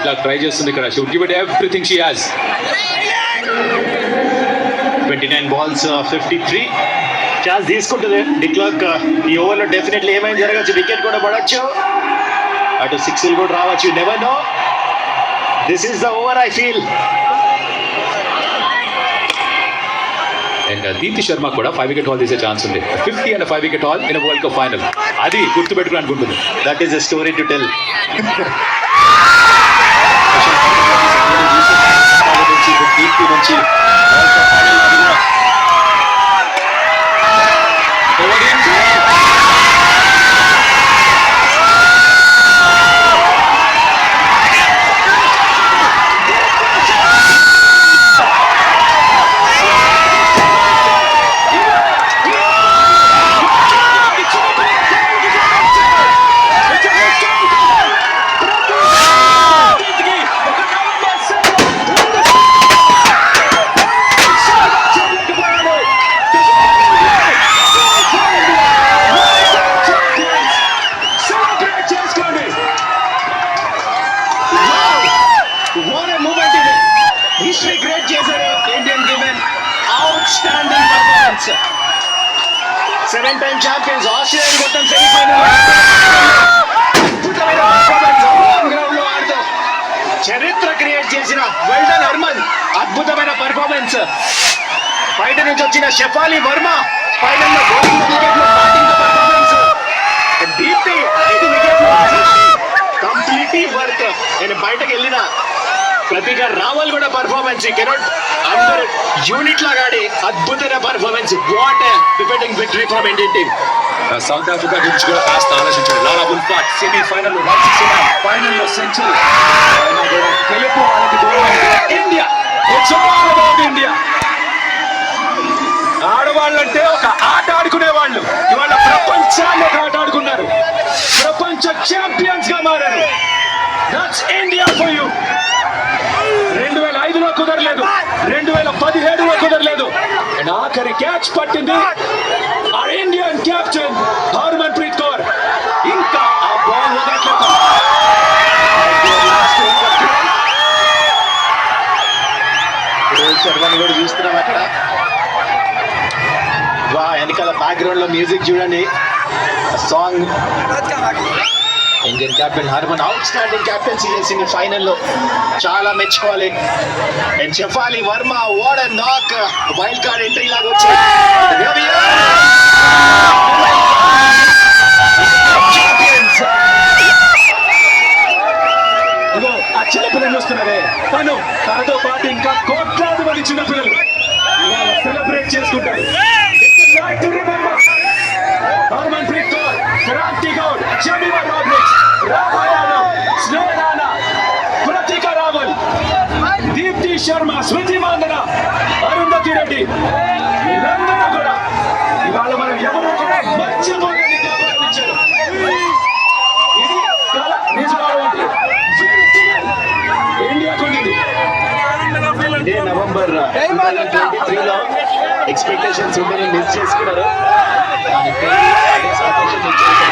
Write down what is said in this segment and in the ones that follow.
Clark try చేస్తుంది ఇక్కడ. She would give it everything she has. 29 balls 53 chance తీసుకుంటుంది de Klerk. ఈ ఓవర్లో డెఫినెట్లీ ఏమైనా జరగచ్చు, వికెట్ కూడా పడచ్చు, అటు సిక్స్లు కూడా రావచ్చు. Never know, this is the over I feel. And Deepti Sharma కూడా 5 వికెట్ హాల్ తీసే ఛాన్స్ ఉంది. 50 and 5 wicket haul in world cup final. అది గుర్తుపెట్టుకుని అనుకుంటుంది. That is the story to tell. Deepti నుంచి హిస్టరీ క్రియేట్ చేశారు Indian women. Outstanding performance. 7 time champions Australia మొత్తం semifinal అద్భుతమైన పర్ఫార్మెన్స్. గ్రౌండ్ లో ఆడుతూ చరిత్ర క్రియేట్ చేసిన వెల్ డన్ హర్మన్. అద్భుతమైన పర్ఫార్మెన్స్. బయట నుంచి వచ్చిన షెఫాలి వర్మ ఫైనల్ లో బౌలింగ్ వికెట్ లో బ్యాటింగ్ పర్ఫార్మెన్స్. దీప్తి 5 వికెట్లు కంప్లీట్లీ వర్త్. నేను బయటకు వెళ్ళిన ప్రతిగా రావల్ కూడా పర్ఫార్మెన్స్ కెనాట్ అందరు యూనిట్ లాగా ఆడి అద్భుతమైన performance. What defending victory from Indian team. South Africa గురించి కూడా కాస్త ఆలోచించాడు. లారా ఉల్ఫాట్ సెమీఫైనల్ 169, ఫైనల్ లో సెంచరీ. గెలుపు వాళ్ళకి దూరం. India, it's all about India. ఆడవాళ్ళంటే ఒక ఆట ఆడుకునే వాళ్ళు ఇవాళ ప్రపంచాన్ని ఒక ఆట ఆడుకున్నారు. ప్రపంచ ఛాంపియన్స్ గా మారారు. That's India for you. 2005లో కుదరలేదు, 2017లో కుదరలేదు. అండ్ ఆఖరి క్యాచ్ పట్టింది ఆ Indian captain Harmanpreet Kaur. ఇంకా ఆ బాల్ వదలట్లేదు. రోహిత్ శర్మని కూడా చూస్తున్నాం అక్కడ. వా, వెనకాల బ్యాక్గ్రౌండ్ లో మ్యూజిక్ చూడండి, song. Indian captain Harman outstanding captaincy చేసింది ఫైనల్లో, చాలా మెచ్చుకోవాలి. And Shafali Verma what a knock, wild card entry లాగా వచ్చి ఆ చిన్నపిల్లలు చూస్తున్నారే, తనతో పాటు ఇంకా కోట్లాది మంది చిన్నపిల్లలు సెలబ్రేట్ చేసుకుంటారు. హర్మన్ ప్రీత్ కౌర్, క్రాంతి గౌడ్, జమీమా రాడ్రిక్స్, రామాయాణం, స్నేహానా, ప్రతికా రావల్, దీప్తి శర్మ, స్మృతి మాందన, అరుంధతి రెడ్డి, వీరందరూ కూడా ఇవాళ మనం ఎవరు కూడా మర్చిపోలేని గౌరవించారు. ఇది కళ నిజాలు అంటే ఇండియాకు ఉంది. ఇదే నవంబర్ 2023లో ఎక్స్పెక్టేషన్స్ ఉందని మిస్ చేసుకున్నారు. అదే సంతోషం వచ్చేది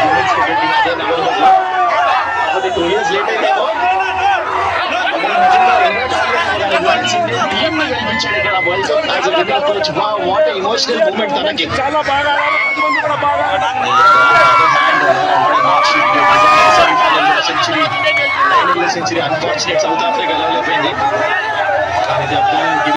అదే నవంబర్లో. కాకపోతే 2 years లేట్ అయితేమో వాట్ ఎమోషనల్ మూమెంట్ తనకి. చాలా బాగా century unfortunate South Africa level అయిపోయింది.